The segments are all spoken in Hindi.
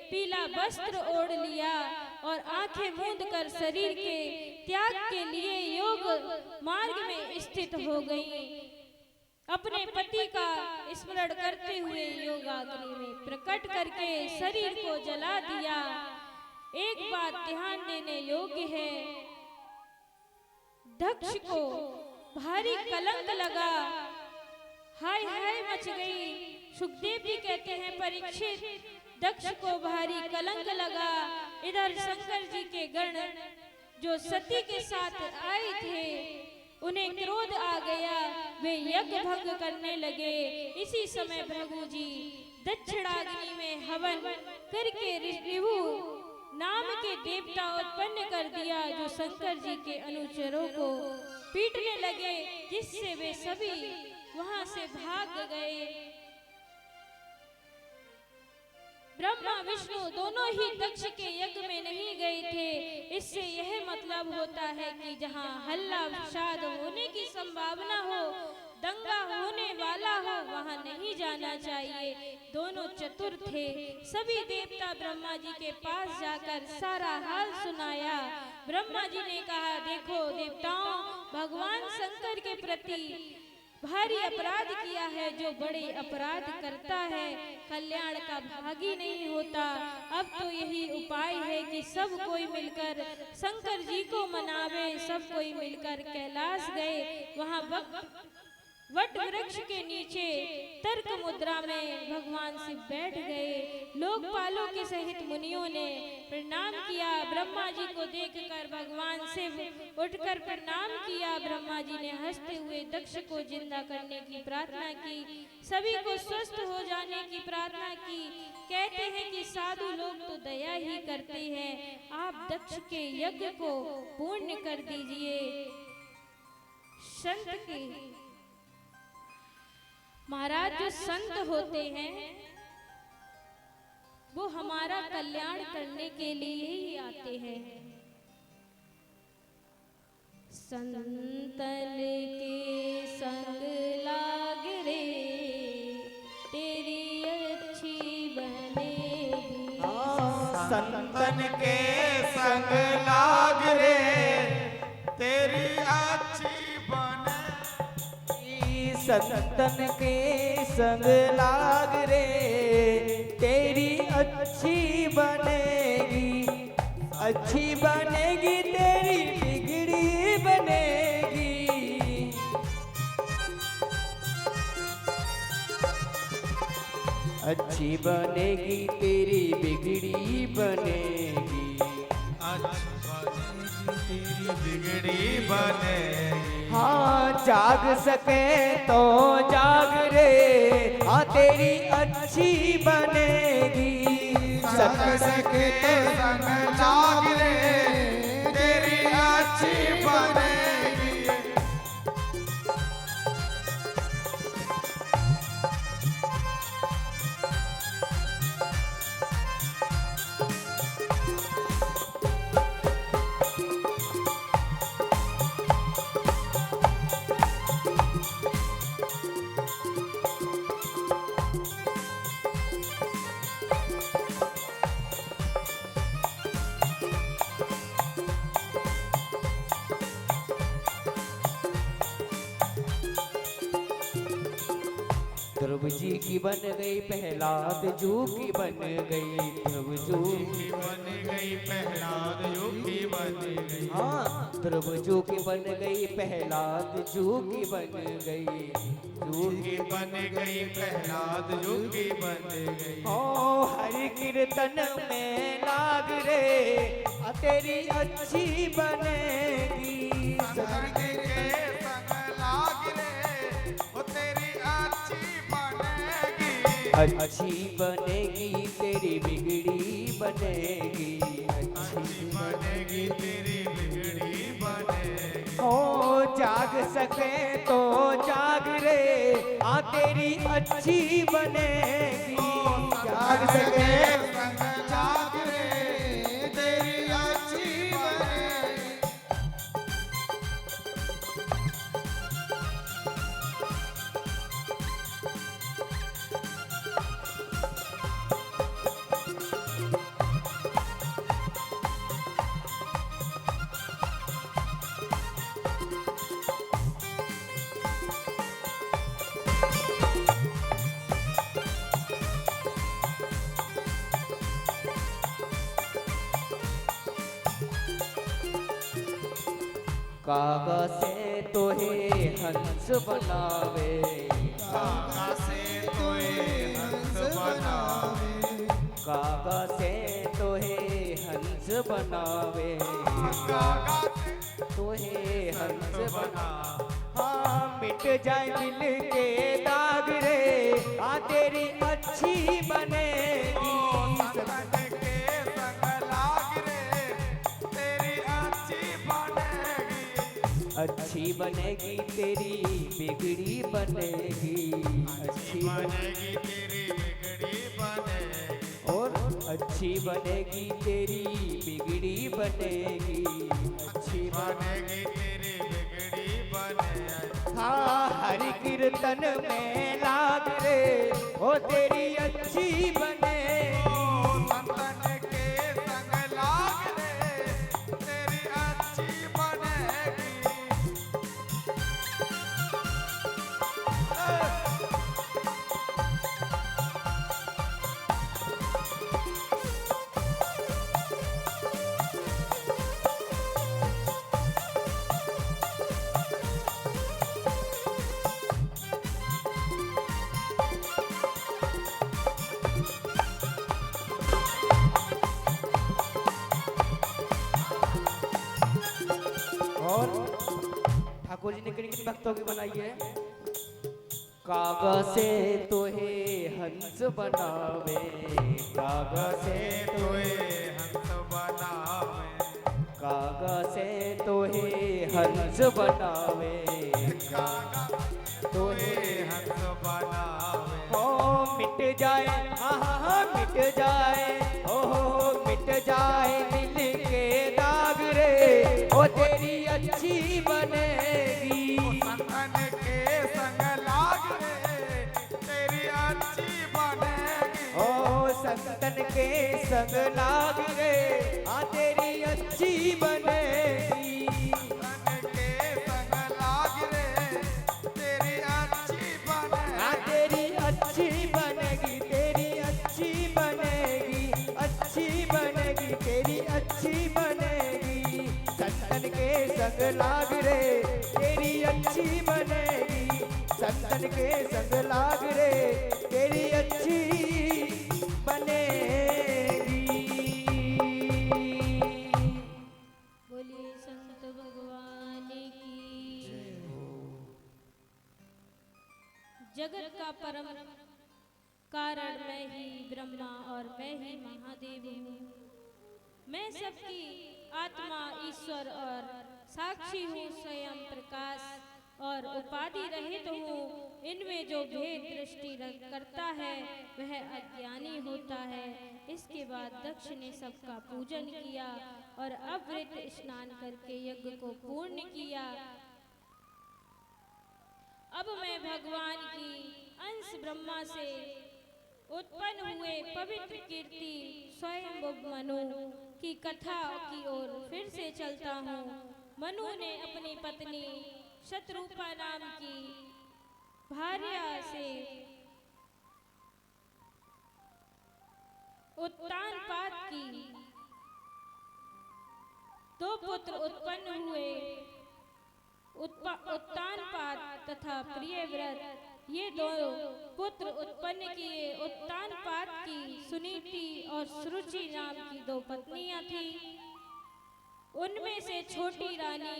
पीला वस्त्र ओढ़ लिया और आंखें मूंद कर शरीर के त्याग के लिए योग मार्ग में स्थित हो गई। अपने पति का स्मरण करते हुए योगाग्नि में प्रकट करके शरीर को जला दिया। एक बात ध्यान देने योग्य है, दक्ष को भारी कलंक लगा, हाय हाय मच गई। सुखदेव जी कहते हैं परीक्षित, दक्ष को भारी कलंक लगा। इधर शंकर जी के गण जो सती के साथ आए थे उन्हें क्रोध आ गया, वे यज्ञ भंग करने लगे। इसी समय भृगु जी दक्षिणाग्नि में हवन करके ऋभु नाम के देवता उत्पन्न कर दिया, जो शंकर जी के अनुचरों को पीटने लगे, जिससे वे सभी वहां से भाग गए। ब्रह्मा विष्णु दोनों ही दक्ष के यज्ञ में नहीं गए थे। इससे यह मतलब होता है कि जहां हल्ला विषाद होने की संभावना हो, दंगा होने वाला हो, वहां नहीं जाना चाहिए। दोनों चतुर थे। सभी देवता ब्रह्मा जी के पास जाकर सारा हाल सुनाया। ब्रह्मा जी ने कहा, देखो देवताओं, भगवान शंकर के प्रति भारी अपराध किया है। जो बड़े अपराध करता है कल्याण का भागी नहीं होता। अब तो यही उपाय है कि सब कोई मिलकर शंकर जी को मनावे। सब कोई मिलकर कैलाश गए। वहां वट वृक्ष के नीचे तर्क मुद्रा में भगवान शिव बैठ गए। लोकपालों के सहित मुनियों ने प्रणाम किया। ब्रह्मा जी को देखकर भगवान शिव उठकर प्रणाम किया। ब्रह्मा जी ने हंसते हुए दक्ष को जिंदा करने की प्रार्थना की, सभी को स्वस्थ हो जाने की प्रार्थना की। कहते हैं कि साधु लोग तो दया ही करते हैं, आप दक्ष के यज्ञ को पूर्ण कर दीजिए। संत के महाराज जो संत होते हैं वो हमारा कल्याण करने के लिए ही आते हैं। संतन के संग लाग रे तेरी अच्छी बनेगी। संतन के संग लाग रे तेरी अच्छी संतन के संग लाग रे तेरी अच्छी बनेगी। अच्छी बनेगी तेरी बिगड़ी बनेगी। अच्छी बनेगी तेरी बिगड़ी बनेगी। तेरी बिगड़ी बनेगी। हाँ जाग सके तो जाग रे, हाँ तेरी अच्छी बनेगी। संग सके तो संग लाग रे तेरी अच्छी बनेगी। ध्रुव जी की बन गई प्रहलाद जू की बन गई। ध्रुव जू की बन गई प्रहलाद जू की बन गई। हाँ ध्रुव जू की बन गई प्रहलाद जू की बन गई। जू की बन गई प्रहलाद जू की बन गई। ओ हरि कीर्तन में लाग रे, तेरी अच्छी बनेगी। संग के संग लाग रे ओ तेरी अच्छी बनेगी। अच्छी बनेगी तेरी बिगड़ी बनेगी। अच्छी बनेगी तेरी बिगड़ी बनेगी। ओ जाग सके तो जाग रे, हाँ तेरी अच्छी बनेगी। जाग सके संग जाग रे तेरी अच्छी बनेगी। कागा से तोहे हंस बनावे, कागा से तोहे हंस बनावे, कागा से तोहे हंस बनावे, कागा से तोहे हंस बना। बना। हाँ मिट जाए दिल के दाग रे, हाँ तेरी अच्छी बनेगी। संतन के संग लाग रे, तेरी अच्छी बनेगी। अच्छी बनेगी तेरी बिगड़ी बनेगी, अच्छी बनेगी तेरी बिगड़ी बनेगी। और अच्छी बनेगी तेरी बिगड़ी बनेगी, अच्छी बनेगी तेरी बिगड़ी बनेगी। हाँ हरि कीर्तन में लाग रे, ओ तेरी अच्छी बनेगी। संतन के संग लाग रे, तेरी अच्छी बनेगी। और ठाकुर जी ने किन किन भक्तों की बनाई है? कागा से तोहे हंस बनावे, कागा से तोहे हंस बनावे, कागा से तोहे हंस बनावे, कागा तोहे हंस बनावे। हो मिट जाए हाँ हाँ हाँ मिट जाए, हो मिट जाए दिल के दाग रे, ओ तेरी अच्छी बनेगी। संतन के संग लाग रे, तेरी अच्छी बनेगी। ओ संतन के संग लाग रे, हाँ तेरी अच्छी बनेगी। संतन के संग लाग रे, तेरी अच्छी हाँ बनेगी। तेरी अच्छी बनेगी, तेरी अच्छी बनेगी, अच्छी बनेगी, तेरी अच्छी बनेगी। संतन के संग लाग रे, तेरी अच्छी बनेगी। संतन के संग लाग रे, तेरी अच्छी बनेगी। बोलिए संत भगवान की। जगत का परम कारण मैं ही ब्रह्मा और मैं ही महादेव हूँ। मैं सबकी आत्मा ईश्वर और साक्षी हूँ, स्वयं प्रकाश और उपाधि रहित हूँ। इनमें जो भेद दृष्टि करता है वह अज्ञानी होता है। इसके बाद दक्ष ने सबका पूजन किया और अमृत स्नान करके यज्ञ को पूर्ण किया। अब मैं भगवान की अंश ब्रह्मा से उत्पन्न हुए पवित्र कीर्ति स्वयं मनु की कथा की ओर फिर से चलता हूँ। मनु ने अपनी पत्नी शतरूपा नाम की भार्या से उत्तानपात की। दो पुत्र उत्पन्न हुए, उत्तानपात तथा प्रियव्रत। ये दो पुत्र उत्पन्न किए। उत्तानपात की सुनीति और सुरुचि नाम की दो पत्नियां थीं। उनमें से छोटी रानी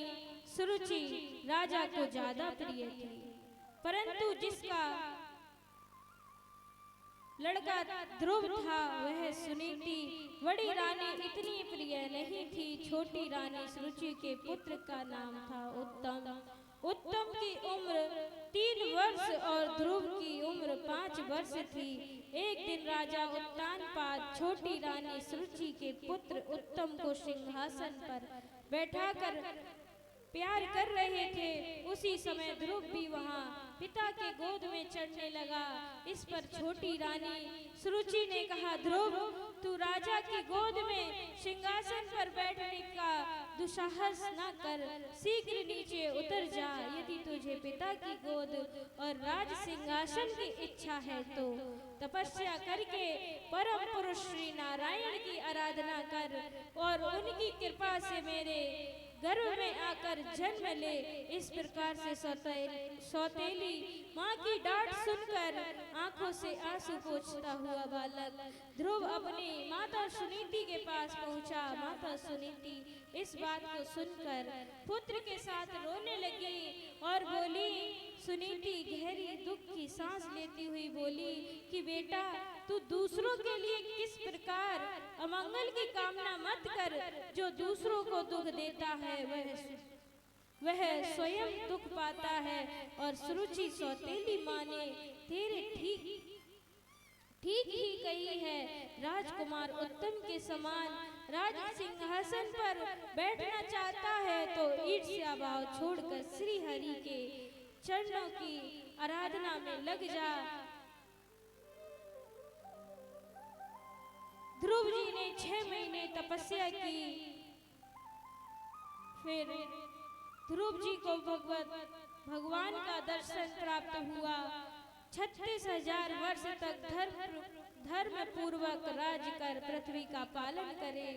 सुरुचि राजा को ज्यादा प्रिय थी, परंतु जिसका लड़का ध्रुव था वह सुनीति बड़ी रानी इतनी प्रिय नहीं थी। छोटी रानी सुरुचि के पुत्र का नाम था उत्तम। उत्तम की उम्र 3 वर्ष और ध्रुव की उम्र 5 वर्ष थी। एक दिन राजा उत्तानपाद छोटी रानी सुरुचि के पुत्र उत्तम को सिंहासन पर बैठाकर प्यार कर रहे थे। उसी समय ध्रुव भी वहां पिता के गोद में चढ़ने लगा। इस पर छोटी रानी सुरुचि ने कहा, ध्रुव तू राजा प्रजा की गोद में सिंहासन पर बैठने का दुस्साहस न कर, शीघ्र नीचे उतर जा। यदि तुझे पिता की गोद और राज सिंहासन की इच्छा है तो तपस्या करके परम पुरुष श्री नारायण की आराधना कर और उनकी कृपा से मेरे गर्भ में आकर जन्म ले। इस प्रकार से सौतेली माँ की डांट सुनकर आंखों से आंसू पोंछता हुआ बालक ध्रुव अपनी माता सुनीति के पास पहुंचा। माता सुनीति इस बात को सुनकर पुत्र के साथ रोने लगी और बोली, सुनीति गहरी दुख की सांस लेती हुई बोली कि बेटा, तू दूसरों के लिए किस प्रकार अमंगल की कामना मत कर। जो दूसरों को दुख देता है वह स्वयं दुख पाता है। और सुरुचि सौतेली माँ ने तेरे ठीक ही कही है। राजकुमार उत्तम के समान राज सिंहासन पर बैठना चाहता है तो ईर्ष्या भाव छोड़कर श्री हरि के चरणों की आराधना में लग जा। ध्रुव जी ने 6 महीने तपस्या की। फिर ध्रुव जी को भगवान का दर्शन प्राप्त हुआ। 36,000 वर्ष तक धर्म पूर्वक राज कर पृथ्वी का पालन करे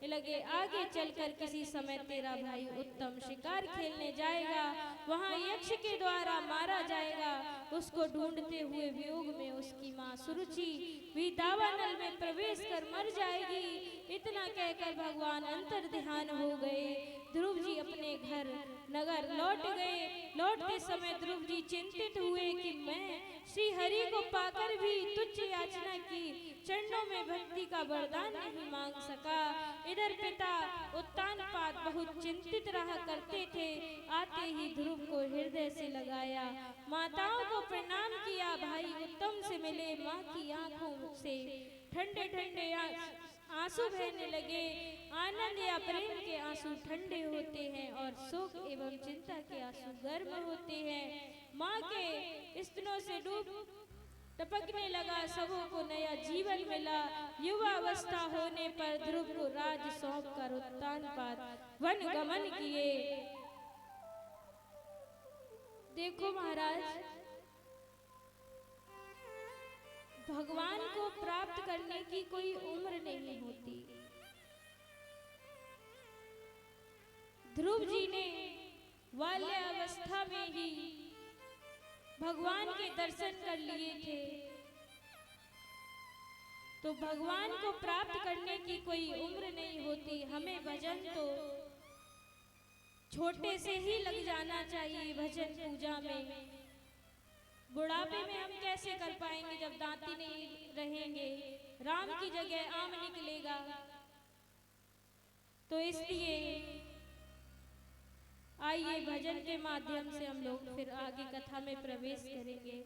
लगे। आगे चलकर किसी समय तेरा भाई उत्तम शिकार खेलने जाएगा, वहां यक्ष के द्वारा मारा जाएगा। उसको ढूंढते हुए वियोग में उसकी माँ सुरुचि भी दावानल में प्रवेश कर मर जाएगी। इतना कहकर भगवान अंतर ध्यान हो गए। ध्रुव जी अपने घर नगर लौट गए। लौटते समय ध्रुव जी चिंतित हुए कि मैं श्री हरि को पाकर भी तुच्छ याचना की, चरणों में भक्ति का वरदान नहीं मांग सका। इधर पिता उत्तानपाद बहुत चिंतित रहा करते थे। आते ही ध्रुव को हृदय से लगाया, माताओं को प्रणाम किया, भाई उत्तम से मिले। माँ की आंखों से ठंडे ठंडे आंसू बहने लगे। आनंद या प्रेम के आंसू ठंडे होते हैं और शोक एवं चिंता के आंसू गर्म होते हैं। माँ के स्तनों से डूब टपकने लगा। सबों को नया जीवन मिला। युवा अवस्था होने पर ध्रुव को राज सौंप कर उत्तानपाद वन गमन किए। देखो महाराज, भगवान को प्राप्त करने की कोई उम्र नहीं होती। ध्रुव जी ने बाल्य अवस्था में ही भगवान के दर्शन कर लिए थे, तो भगवान को प्राप्त करने की कोई उम्र नहीं होती। हमें भजन तो छोटे से ही लग जाना चाहिए। भजन पूजा में बुढ़ापे में हम कैसे कर पाएंगे जब दांती नहीं रहेंगे, राम की जगह आम निकलेगा। तो इसलिए आइए भजन के माध्यम से हम लोग फिर आगे कथा में प्रवेश करेंगे।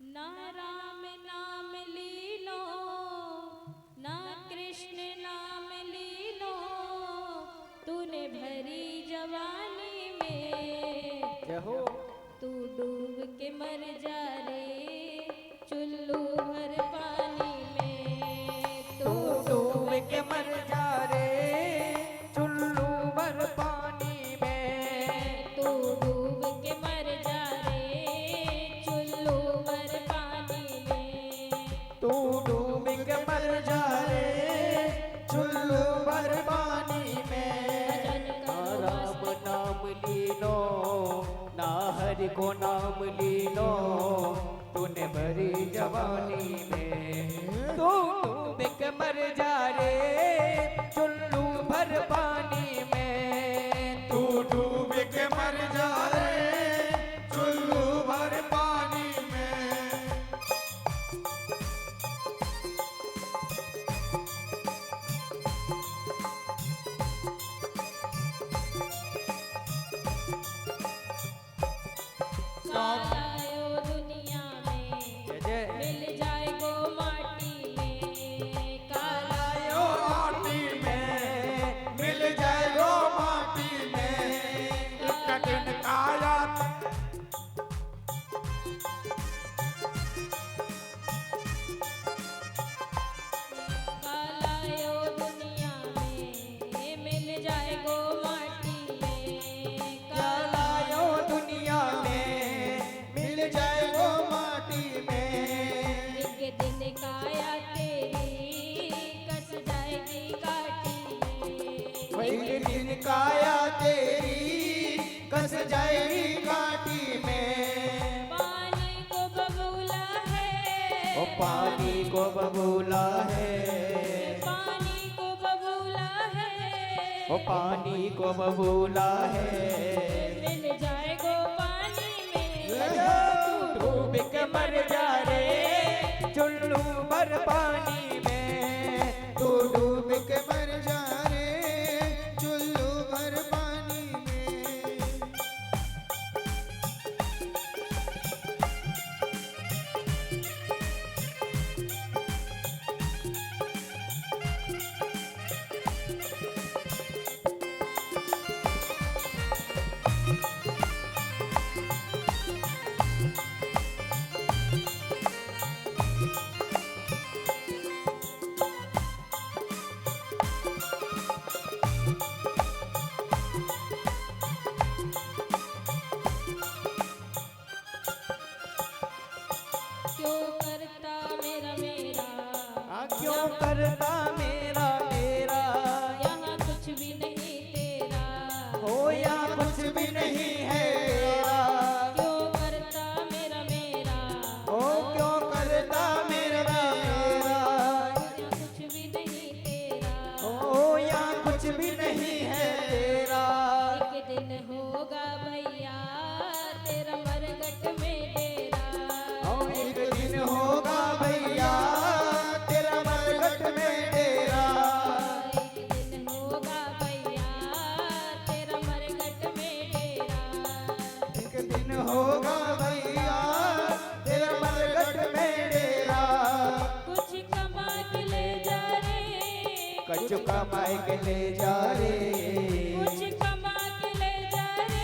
ना राम नाम ली लो, ना कृष्ण नाम ली लो, तूने भरी जवानी में जहो तू डूब के मर जा रे चुल्लू भर पानी में। तू डूब के मर जा रे चुल्लू भर पानी में। तू डूब के मर जा रे चुल्लू भर पानी में। तू डूब के मर जा रे चुल्लू भर पानी में। राम नाम ली लो, ना हरि को नाम ली लो, तूने भरी जवानी में। तू डूब के मर जा रे चुल्लू भर पानी में। तू डूब के मर जा रे चुल्लू भर पानी में। कालायो दुनिया में मिल जाए गो माटी में। कालायो माटी में मिल जाए वो माटी में। एक दिन काया कालायो काया तेरी कस जाएगी घाटी में। पानी को बबूला है, ओ पानी को बबूला है, पानी को बबूला है, ओ पानी को बबूला है। मिल जाएगो पानी में, तू डूब के मर जा रे चुल्लू भर पानी में। तू डूब के मर जा रे चुल्लू भर पानी में। क्यों करता मेरा मेरा, क्यों करता मेरा मेरा, यहाँ कुछ भी नहीं तेरा। हो या कुछ भी नहीं है तेरा। क्यों करता मेरा मेरा, ओ क्यों करता मेरा मेरा, यहाँ कुछ भी नहीं तेरा। ओ या कुछ भी नहीं है तेरा। एक दिन होगा भैया तेरा मरघट में डेरा। ओ एक दिन होगा भैया तेरा मरघट में डेरा। एक दिन होगा भैया तेरा मरघट में डेरा। एक दिन होगा भैया तेरा मरघट में डेरा। कुछ कमा के ले जा रे, कछु कमाए के ले जा रे, कुछ कमा के ले जा रे,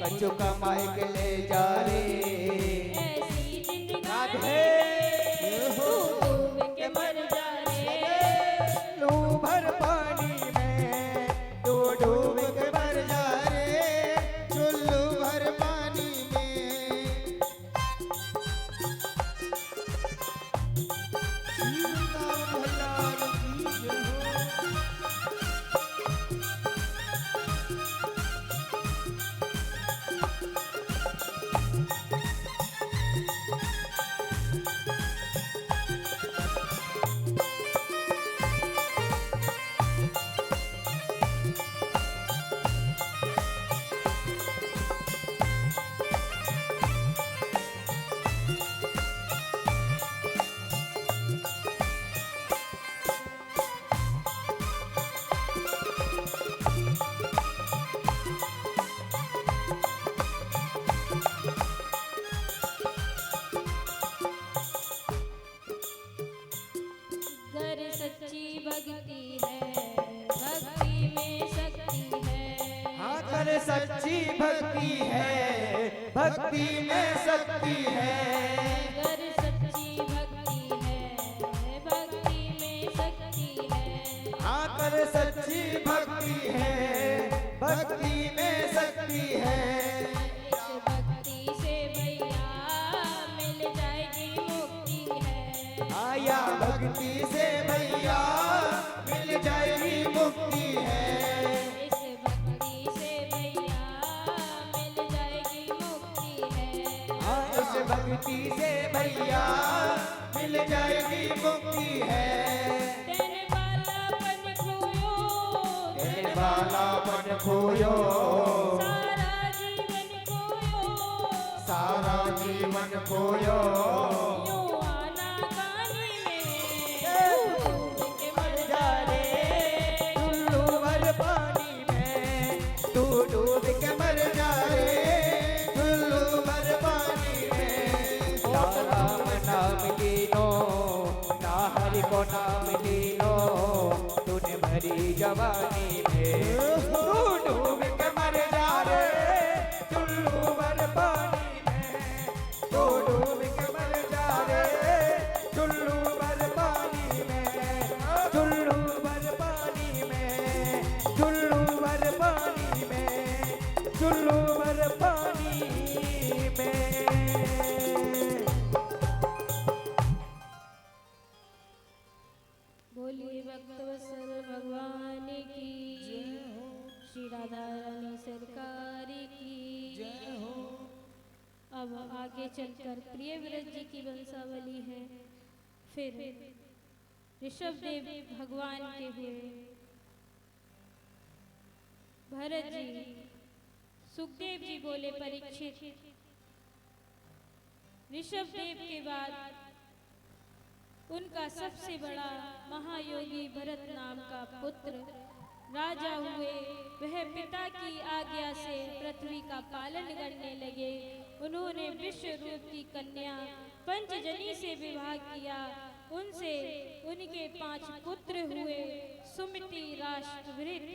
कछु कमाए के ले जा रे। ऐसी जिंदगानी राधे तू डूब के मर जा रे। लू भर पानी में, तू डूब के मर जा रे चुल्लू भर पानी में। गर सच्ची भक्ति है, भक्ति में शक्ति है। हाँ कर सच्ची भक्ति है, भक्ति में शक्ति है। गर सच्ची भक्ति है, भक्ति में शक्ति है। हाँ कर सच्ची भक्ति है, भक्ति में शक्ति है। इस भक्ति से भैया मिल जाएगी मुक्ति है। आया भक्ति से भैया मिल जाएगी मुक्ति है। इस भक्ति से भैया मिल जाएगी मुक्ति है। हाँ इस भक्ति से भैया मिल जाएगी मुक्ति है। तेरे बालापन खोयो, तेरे बालापन खोयो, सारा जीवन खोयो, सारा जीवन खोयो। यूं आना गाने में तू डूब के मर जा रे। चुल्लू भर पानी में, तू डूब के मर जा रे चुल्लू भर पानी में। ना राम नाम लीनो, ना हरि को नाम लीनो, तूने भरी जवानी में। तू डूब के मर जा रे चुल्लू भर पानी में। तू डूब के मर जा रे चुल्लू भर पानी में। चुल्लू भर पानी में, चुल्लू भर पानी में, चुल्लू भर पानी में। बोलिए भक्तवत्सल भगवान की। श्री राधा रानी सरकार की जय हो। अब आगे चलकर प्रियव्रत जी की वंशावली है। फिर ऋषभदेव भगवान के हुए, भरत जी, सुखदेव जी बोले परीक्षित, ऋषभदेव के बाद उनका सबसे बड़ा महायोगी भरत नाम का पुत्र राजा हुए। वह पिता की आज्ञा से पृथ्वी का पालन करने लगे। उन्होंने विश्व रूप की कन्या पंचजनी से विवाह किया। उनसे उनके 5 पुत्र हुए, सुमति, राष्ट्रभृत,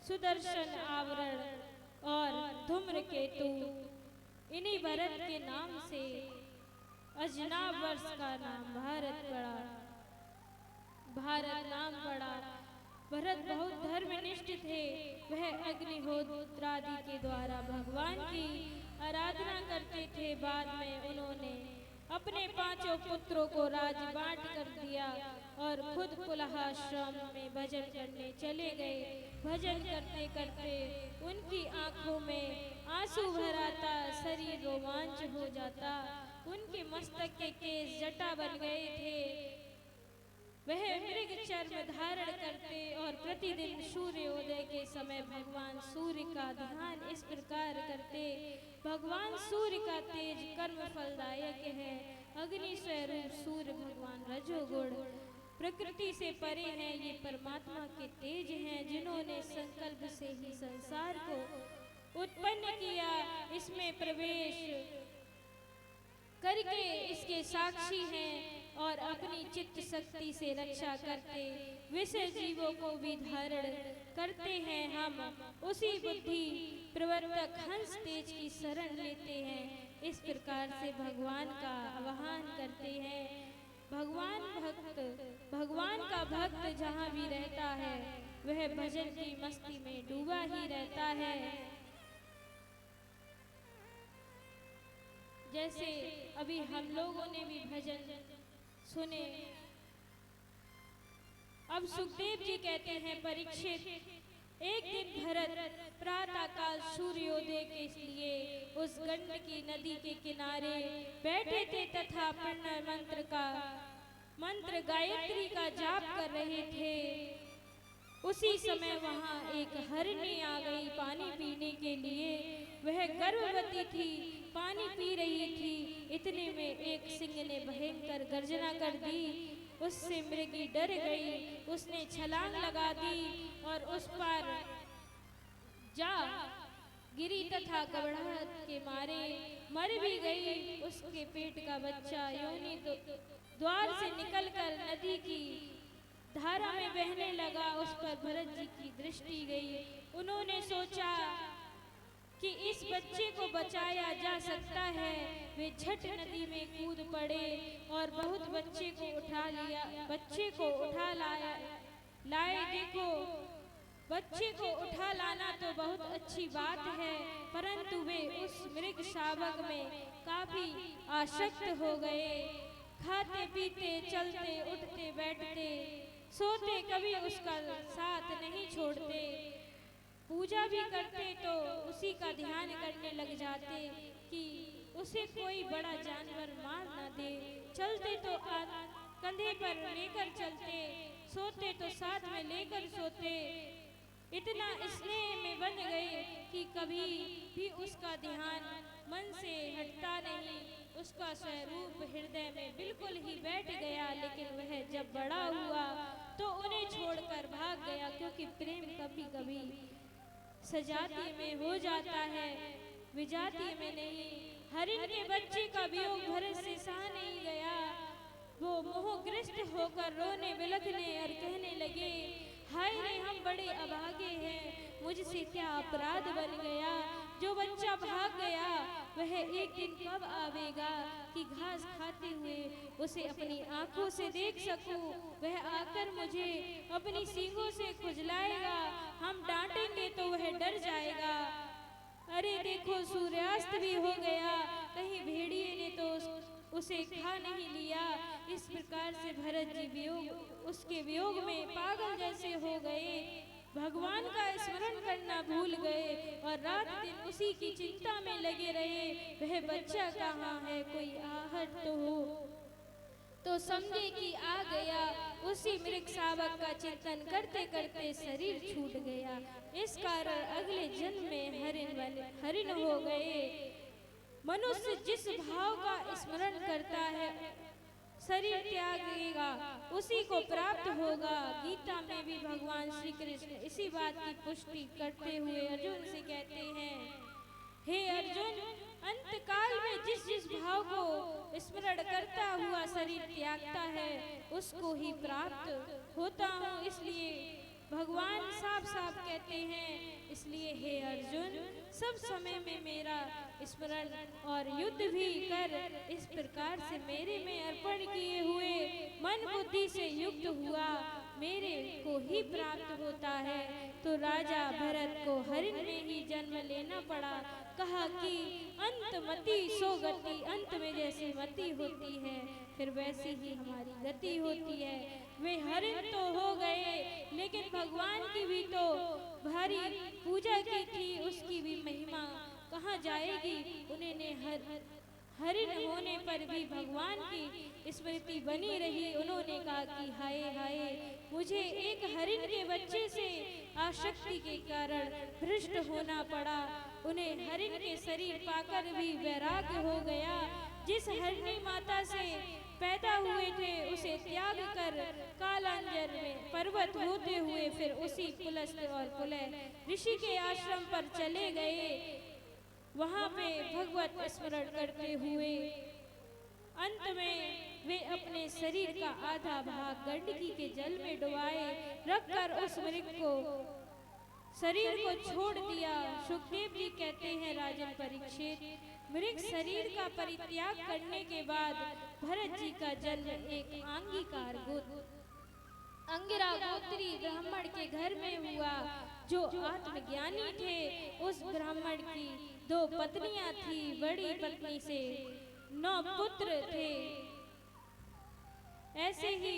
सुदर्शन, आवरण और धूम्रकेतु। इन्हीं भरत के नाम से अजनाब वर्ष का नाम भारत पड़ा, भारत नाम पड़ा। भरत बहुत धर्मनिष्ठ थे। वह अग्निहोत्रादि के द्वारा भगवान की आराधना करते थे। बाद में उन्होंने अपने 5 पुत्रों को राज बांट कर दिया और खुद पुलहाश्रम में भजन करने चले गए। भजन करते करते उनकी आंखों में आंसू भर आता, शरीर रोमांच हो जाता। उनके मस्तक के केस जटा बन गए थे। वह मृग चर्म धारण करते और प्रतिदिन सूर्योदय के समय भगवान सूर्य का ध्यान इस प्रकार करते। भगवान सूर्य का तेज कर्म फलदायक है। अग्नि स्वरूप सूर्य भगवान रजोगुण प्रकृति से परे हैं। ये परमात्मा के तेज हैं, जिन्होंने संकल्प से ही संसार को उत्पन्न किया। इसमें प्रवेश करके इसके साक्षी हैं और अपनी चित्त शक्ति से रक्षा करते विषय जीवों को भी धारण करते हैं। हम उसी बुद्धि प्रवर्तक हंस तेज की शरण लेते हैं। इस प्रकार से भगवान का आवाहन करते हैं। भगवान का भक्त जहाँ भी रहता है वह भजन की मस्ती में डूबा ही रहता है। जैसे अभी हम लोगों ने भी भजन सुने। अब सुखदेव जी कहते हैं, परीक्षित, एक दिन भरत प्रातःकाल सूर्योदय के लिए उस गंडकी नदी के किनारे बैठे थे तथा मंत्र गायत्री का जाप कर रहे थे। उसी समय वहां एक हरिणी आ गई पानी पीने के लिए। वह गर्भवती थी, पानी पी रही थी। इतने में एक सिंह ने भयंकर गर्जना कर दी। उससे मृगी डर गई। उसने छलांग लगा दी और उस पर जा गिरी तथा घबराहट के मारे मर भी गई। उसके पेट का बच्चा योनि द्वार से निकलकर नदी की धारा में बहने लगा। उस पर भरत जी की दृष्टि गई। उन्होंने सोचा कि इस बच्चे को बचाया जा सकता है। वे झट नदी में कूद पड़े और बहुत बच्चे को उठा लाए। देखो, बच्चे को उठा लाना तो बहुत अच्छी बात है, परंतु वे उस मृग शावक में काफी आसक्त हो गए। खाते पीते, चलते, उठते, बैठते, सोते, कभी उसका साथ नहीं छोड़ते। पूजा भी करते तो उसी का ध्यान करने लग जाते कि उसे कोई बड़ा जानवर मार ना दे। चलते तो कंधे पर लेकर चलते, सोते तो साथ में लेकर सोते। इतना स्नेह में बन गए कि कभी भी उसका ध्यान मन से हटता नहीं। उसका स्वरूप हृदय में बिल्कुल ही बैठ गया। लेकिन वह जब बड़ा हुआ तो उन्हें छोड़कर भाग गया, क्योंकि प्रेम कभी कभी सजाती में हो जाता है, विजाती में नहीं। हरिण के बच्चे का वियोग भरत से सहा नहीं गया। वो मोहग्रस्त होकर रोने बिलखने और कहने लगे, हाय रे, हम बड़े अभागे हैं, मुझसे क्या अपराध बन गया। जो बच्चा भाग गया वह एक दिन कब आवेगा कि घास खाते हुए उसे अपनी आंखों से देख सकूं। वह आकर मुझे अपनी सींगों से खुजलाएगा। हम डांटेंगे तो वह डर जाएगा। अरे देखो, सूर्यास्त भी हो गया, कहीं भेड़िए ने तो उसे खा नहीं लिया। इस प्रकार से भरत जी उसके वियोग में पागल जैसे हो गए। भगवान का स्मरण करना भूल गए और रात दिन उसी की चिंता में लगे रहे। वह बच्चा कहाँ है, कोई आहट तो हो, तो समझे कि आ गया। उसी मृग शावक का चिंतन करते करते शरीर छूट गया। इस कारण अगले जन्म में हरिण हो गए। मनुष्य जिस भाव का स्मरण करता है शरीर त्यागेगा, उसी को प्राप्त होगा। गीता में भी भगवान श्री कृष्ण इसी बात की पुष्टि करते हुए अर्जुन से कहते हैं, हे अर्जुन, अंत काल में जिस जिस भाव को स्मरण करता हुआ शरीर त्यागता है उसको ही प्राप्त होता हूँ। इसलिए भगवान साफ साफ कहते हैं, इसलिए हे अर्जुन, सब समय में मेरा स्मरण और युद्ध भी कर। इस प्रकार से मेरे में अर्पण किए हुए मन बुद्धि से युक्त हुआ मेरे को ही प्राप्त होता है। तो राजा भरत को हरिण में ही जन्म लेना पड़ा। कहा कि अंत मति सो गति, अंत में जैसी मति होती है फिर वैसी ही हमारी गति होती है। वे हरिण तो हो गए, लेकिन भगवान की भी तो भारी पूजा की थी, उसकी भी महिमा कहाँ जाएगी। उन्होंने हरिण होने पर भी भगवान की स्मृति बनी रही। उन्होंने कहा कि हाय हाय, मुझे एक हरिण के बच्चे से आसक्ति के कारण भ्रष्ट होना पड़ा। उन्हें हरिण के शरीर पाकर भी वैराग्य हो गया। जिस हरिणी माता से पैदा हुए थे उसे त्याग कर कालांजर में पर्वत होते हुए फिर उसी पुलस्त्य और पुलह ऋषि के आश्रम पर चले गए। वहां पे भगवत स्मरण करते हुए अंत में वे अपने शरीर का आधा भाग गंडकी के जल में डुबाए रखकर उस मृग को शरीर को छोड़ दिया। सुखदेव जी कहते हैं, राजन परीक्षित, मृग शरीर का परित्याग करने के बाद भरत जी का जन्म एक आंगीकार अंगिरा गोत्री ब्राह्मण के घर में हुआ, जो आत्मज्ञानी थे। उस ब्राह्मण की 2 पत्नियां थी। बड़ी पत्नी से 9 पुत्र थे। ऐसे ही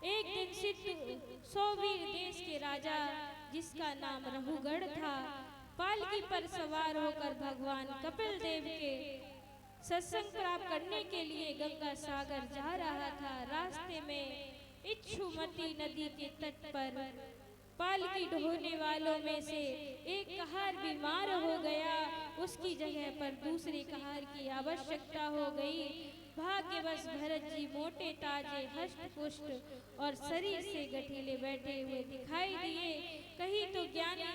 एक दिन सिद्ध सौवीर देश के राजा, जिसका नाम रघुगढ़ था, पालकी पर सवार होकर भगवान कपिल देव के सत्संग प्राप्त करने के लिए गंगा सागर जा रहा था। रास्ते में इच्छुमती नदी के तट पर पालकी ढोने वालों में से एक कहार बीमार हो गया। उसकी जगह पर दूसरे कहार की आवश्यकता हो गई। भाग्यवश भरत जी मोटे ताजे हष्ट पुष्ट और शरीर से गठीले बैठे हुए दिखाई दिए। कहीं तो ज्ञानी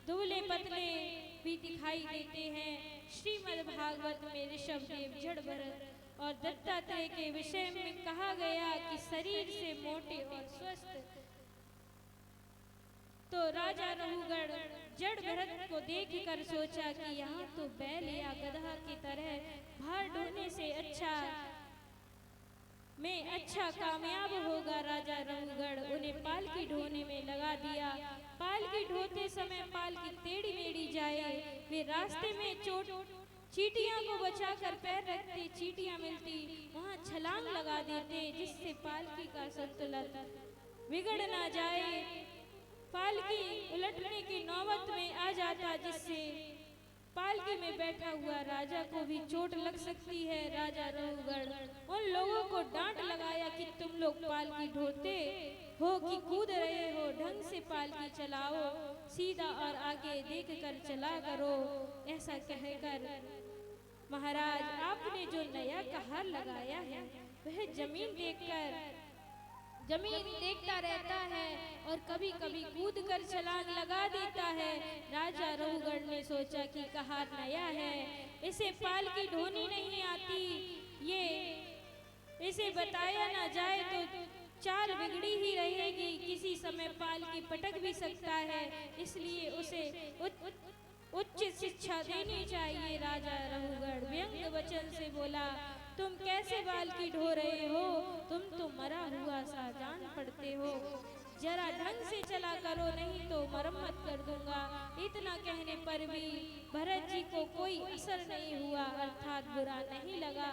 दुबले पतले भी दिखाई देते हैं। श्रीमद् भागवत में ऋषभदेव, जड़ भरत और दत्तात्रेय के विषय में कहा गया कि शरीर से मोटे और स्वस्थ। तो राजा रघुगढ़ जड़ भरत को देखकर सोचा कि यहाँ तो बैल या गधा की तरह भार ढोने से अच्छा कामयाब होगा। राजा रघुगढ़ उन्हें पालकी ढोने में लगा दिया। पालकी ढोते समय पालकी टेढ़ी मेढ़ी जाए, वे रास्ते में चींटियां को बचाकर पैर रखते, चींटियां मिलती वहां छलांग लगा देते, जिससे पालकी का संतुलन बिगड़ ना जाए। पालकी उलटने की नौबत में आ जाता, जिससे पालकी में बैठा हुआ राजा को भी चोट लग सकती है। राजा रघुगढ़ उन लोगों को डांट लगाया कि तुम लोग पालकी ढोते हो कि कूद रहे हो, ढंग से पालकी चलाओ, सीधा और आगे देखकर चला करो। ऐसा कहकर महाराज, आपने जो नया कहार लगाया है वह जमीन देखता रहता है और कभी कभी कूद कर छलांग लगा देता है। राजा रघुगढ़ ने सोचा कि कहार नया है, इसे पालकी ढोनी नहीं आती, इसे बताया ना जाए तो चाल बिगड़ी ही रहेगी, किसी समय पालकी पटक भी सकता है, इसलिए उसे उच्च शिक्षा देनी चाहिए। राजा रघुगढ़ व्यंग्य वचन से बोला, तुम कैसे पालकी ढो रहे हो, तुम तो मरा हुआ सा जान पड़ते हो, जरा ढंग से चला करो नहीं तो मरम्मत कर दूंगा। इतना कहने पर भी भरत जी को कोई असर नहीं हुआ, अर्थात बुरा नहीं लगा।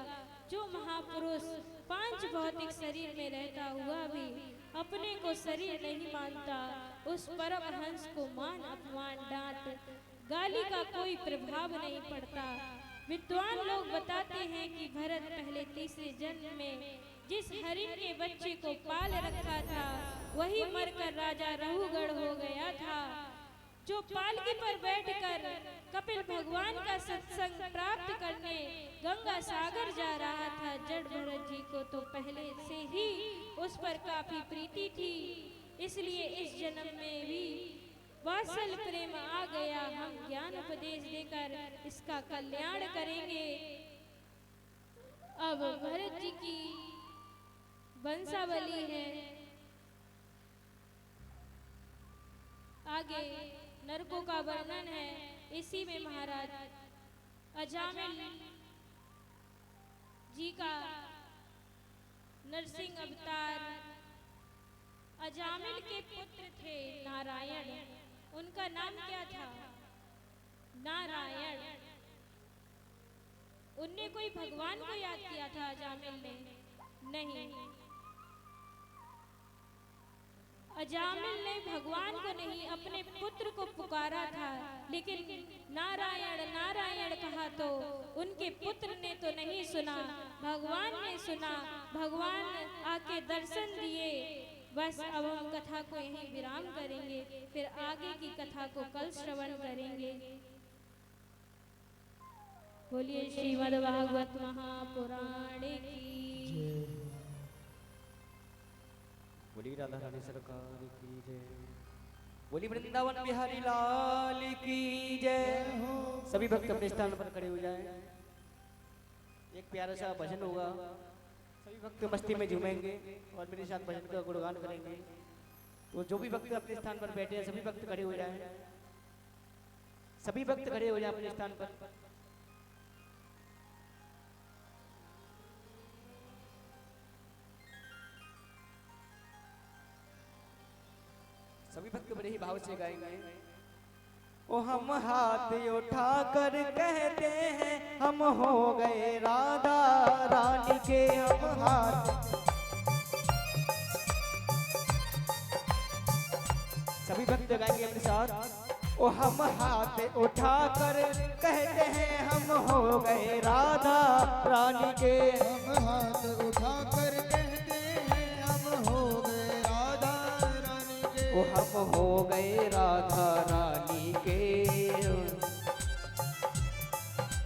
जो महापुरुष 5 भौतिक शरीर में रहता हुआ भी अपने को शरीर नहीं मानता, उस परमहंस को मान अपमान डांट गाली का कोई प्रभाव नहीं पड़ता। विद्वान लोग बताते हैं कि भरत पहले तीसरे जन्म में जिस हरिण के बच्चे को पाल रखा था वही मरकर राजा रहुगढ़ हो गया था, जो पालकी पर बैठकर कपिल भगवान का सत्संग प्राप्त करने गंगा सागर जा रहा था। जड़ भरत जी को तो पहले से ही उस पर काफी प्रीति थी, इसलिए इस जन्म में भी वात्सल प्रेम आ गया। हम ज्ञान उपदेश देकर इसका कल्याण करेंगे। अब भरत जी की वंशावली है, आगे नरकों का वर्णन है। इसी में महाराज अजामिल जी का नरसिंह अवतार, अजामिल के पुत्र थे नारायण, उनका नाम क्या था? नारायण। उनने कोई भगवान को याद किया था अजामिल ने? नहीं, अजामिल ने भगवान को नहीं अपने पुत्र को पुकारा था, लेकिन नारायण नारायण कहा तो उनके पुत्र ने तो नहीं सुना, भगवान ने सुना, भगवान आके दर्शन दिए। बस अब हम कथा को यहीं विराम करेंगे, फिर आगे की कथा को कल श्रवण करेंगे। बोलिए श्रीमद् भागवत महापुराण की। बोली राधा रानी सरकार की जय, बोली वृंदावन बिहारी लाल की जय। सभी भक्त अपने स्थान पर खड़े हो जाएं। एक प्यारा सा भजन होगा, सभी भक्त मस्ती में झूमेंगे और मेरे साथ भजन का गुणगान करेंगे। तो जो भी भक्त अपने स्थान पर बैठे हैं सभी भक्त खड़े हो जाएं, सभी भक्त खड़े हो जाएं अपने स्थान पर। सभी भक्त बड़े ही भाव से गाएंगे। ओ हम हाथ उठा कर कहते हैं हम हो गए राधा रानी के, हम हाथ। सभी भक्त गाएंगे अपने साथ। ओ हम हाथ उठा कर कहते हैं हम हो गए राधा रानी के, हम हाथ उठा कर कहते हैं हम हो गए राधा रानी के। ओ हम हो गए राधा रानी के।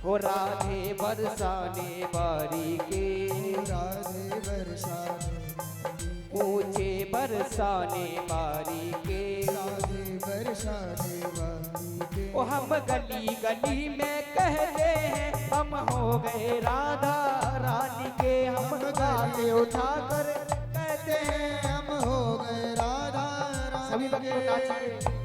ओ राधे बरसाने बारी के, राधे बरसाने ऊंचे बरसाने बारी के, राधे बरसाने वाली के। ओ हम गली गली में कहते हैं हम हो गए राधा रानी के, हम हाथ उठा कर कहते हैं हम हो गए राधा रानी सभी भक्त के। नाचेंगे।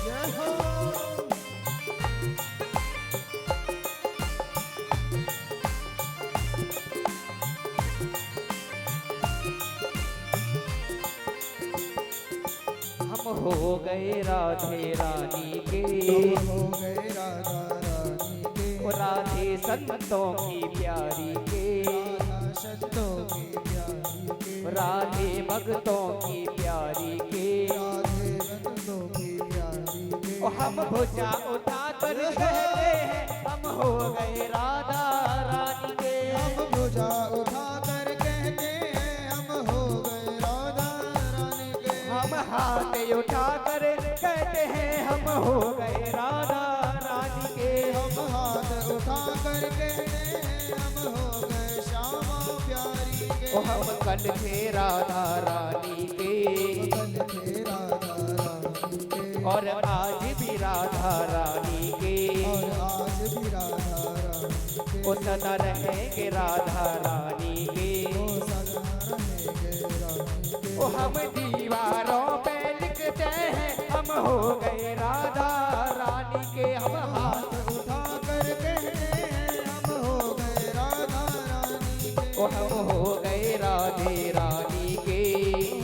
जय हो। हम हो गए राधे रानी के, हम हो गए राधा रानी के। ओ राधे संतों की प्यारी के, राधा संतों की प्यारी के। राधे भक्तों की प्यारी के। राधे भक्तों की प्यारी के। ओ हम भुजा उठा कर कहते हैं हम हो गए राधा रानी के, हम भुजा उठा कर कहते हैं हम हो गए राधा रानी के। हम हाथ उठा कर कहते हैं हम हो गए राधा रानी के। हम हाथ उठा कर कहते हैं हम हो गए श्यामा प्यारी के। ओ हम कल थे राधा रानी के, कल थे राधा रानी के। और आज भी राधा रानी के, और आज भी राधा रानी के। ओ सदा रहेंगे राधा रानी के। ओ सदा रहेंगे रानी के। ओ हम दीवारों पे लिखते हैं हम हो गए राधा रानी के। हम हाथ उठा कर कहते हैं हम हो गए राधा रानी के। ओ हम हो गए राधे रानी के।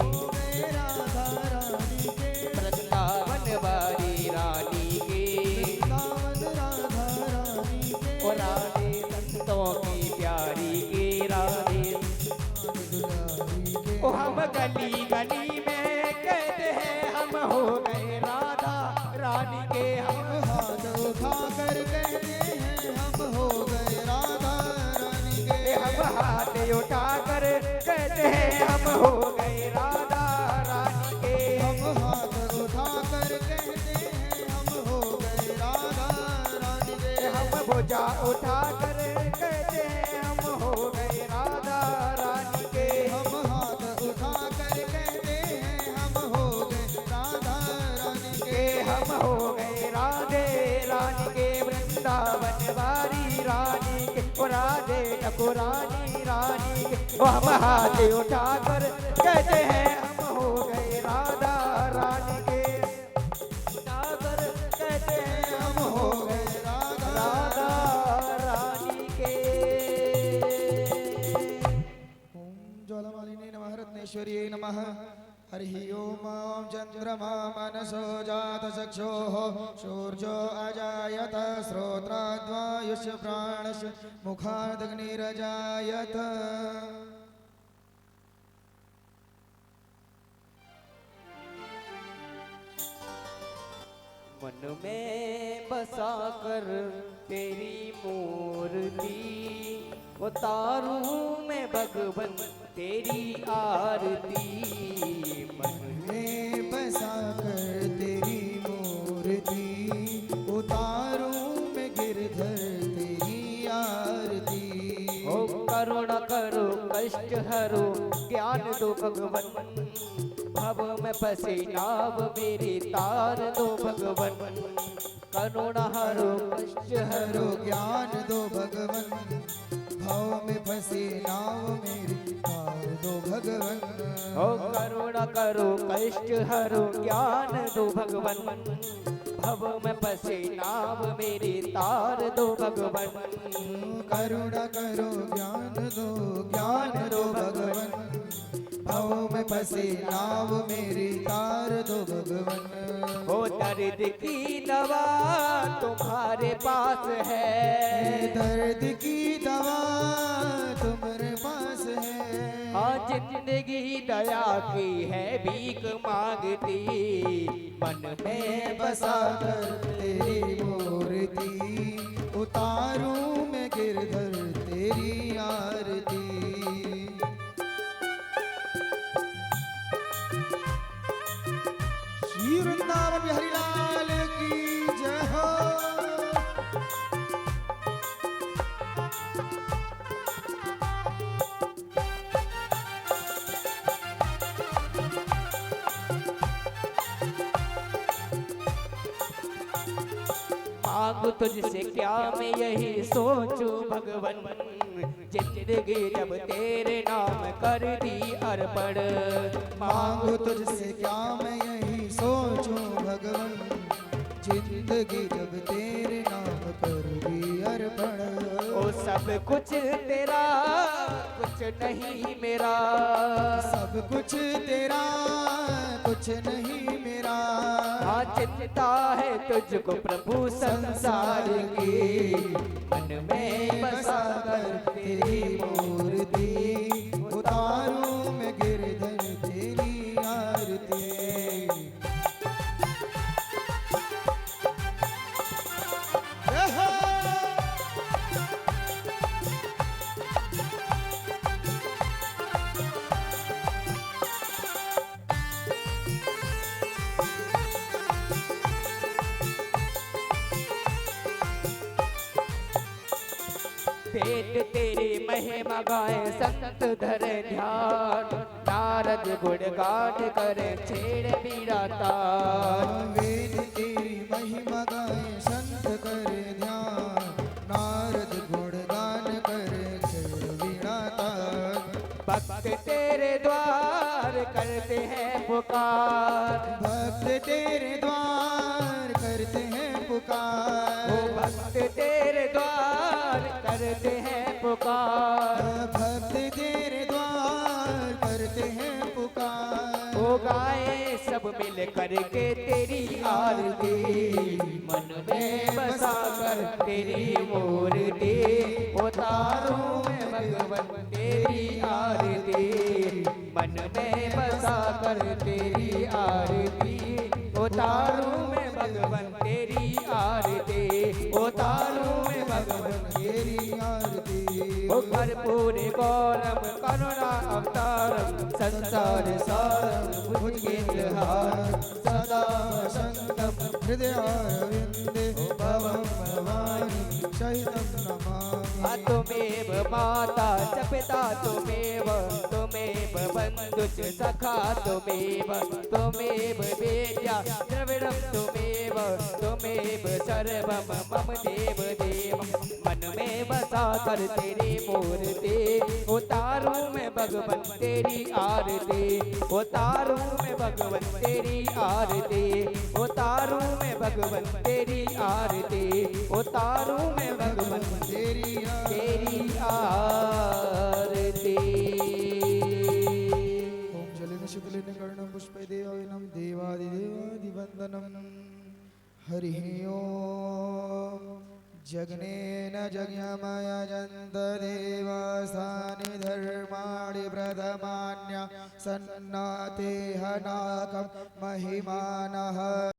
हो गए राधा रानी के। वृंदावन वाली रानी के। वृंदावन राधा रानी के। ओ राधे संतों की प्यारी के राधे। दुलारी के। ओ हम गली गली में कहते हैं हम हो गए राधा रानी के। हम हाथ उठा कर कहते हैं हम हो गए राधा रानी के। हम हाथ उठा कर कहते हैं हम हो गए राधा रानी के। हम हाथ उठा कर कहते हैं हम हो गए राधा रानी के। हम भुजा उठा कर कहते हैं हम हो गए राधा रानी के। हम हाथ उठा कर कहते हैं हम हो गए राधा रानी के। हम हो गए राधे रानी के। वृंदावन वाली रानी के। ओ राधे ठकुरानी रानी के। ओ हम हाथ उठा कर कहते हैं हम हो गए राधा रानी के। उठा कर कहते हैं हम हो गए राधा रानी के। ओम ज्वालामालिने नमः रत्नेश्वर्यै नमः। हरिः ओम चंद्रमा मनसो जातचक्षुः सूर्यो अजायत श्रोत्राद्वायुष्य प्राणस्य मुखादग्निरजायत। मन में बसा कर तेरी मूर्ति उतारूं मैं भगवन तेरी आरती। मन में बसा कर तेरी मूर्ति उतारूं मैं गिरधर तेरी आरती। ओ करुणा करो कष्ट हरो ज्ञान दो भगवन। भव में फंसे नाव मेरी तार दो भगवन। करुणा हरो कष्ट हरो हरो ज्ञान दो भगवन। भाव में फंसी नाव मेरी पार दो भगवन। ओ करुणा करो कष्ट हरो ज्ञान दो भगवन। भव में फंसे नाव मेरी तार दो भगवन। करुणा करो ज्ञान दो भगवन। भाव में फंसी नाव मेरी तार दो भगवन। ओ दर्द की दवा तुम्हारे पास है। दर्द की दवा तुम्हारे पास है। हाँ जिंदगी दया की है भीख मांगती। मन में बसा कर तेरी मूर्ति उतारूं मैं गिरधर तेरी आरती। श्री वृंदावन बिहारी लाल की जय हो। मांगू तुझसे क्या मैं यही सोचूं भगवन। जिंदगी जब तेरे नाम कर दी अर्पण। मांगू तुझसे क्या मैं यही सोचूं भगवन। जिंदगी जब तेरे नाम कर दी अर्पण। ओ सब कुछ तेरा कुछ नहीं मेरा। सब कुछ तेरा कुछ नहीं मेरा। हाँ चिंता है तुझको प्रभु संसार की। मन में बसा कर तेरी मूर्ति उतारूं मैं गिरधर तेरी आरती। जय हो। वेद तेरी महिमा गाए संत धरे ध्यान। नारद गुणगान करे छेड़ बीड़ा तान। वेद तेरी महिमा गाए संत करे ध्यान। नारद गुणगान करे छेड़ वीणा तान। भक्त तेरे द्वार करते हैं पुकार, भक्त तेरे द्वार करते हैं ओ पुकार, भक्त तेरे द्वार करते हैं पुकार, भक्त तेरे द्वार करते हैं पुकार। ओ गाए सब मिल करके तेरी आरती, मन में बसा कर तेरी मूर्ति, उतारूं मैं भगवन तेरी आरती, मन में बसा कर तेरी आरती, उतारूं मैं भगवन तेरी आरती, उतारूं मैं भगवन तेरी आरती। ओ कर्पूर गौरम करुणा अवतारम, संसार सारम भुजगेन्द्रहारम, सदा वसन्तम हृदयारविन्दे भवं भवानी सहितं नमामि। त्वमेव माता च पिता त्वमेव, त्वमेव बन्धुश्च सखा त्वमेव, त्वमेव वेद्या द्रविणं त्वमेव, त्वमेव सर्वं मम देव देव। मन में बसा कर तेरी मूर्ति, उतारूं मैं भगवन तेरी आरती, उतारूं मैं भगवन तेरी आरती, उतारूं मैं भगवन तेरी आरती, उतारूं मैं भगवन तेरी तेरी आरती। ओम जलेन शुक्लेन कर्णं पुष्पे देवायनं देवादिदेवादिवन्दनं। हरिः ओम। जग्नेन जज्ञमयजन्त देवासानि धर्माणि प्रथमान्य सन्नाते हनाकं महिमानः।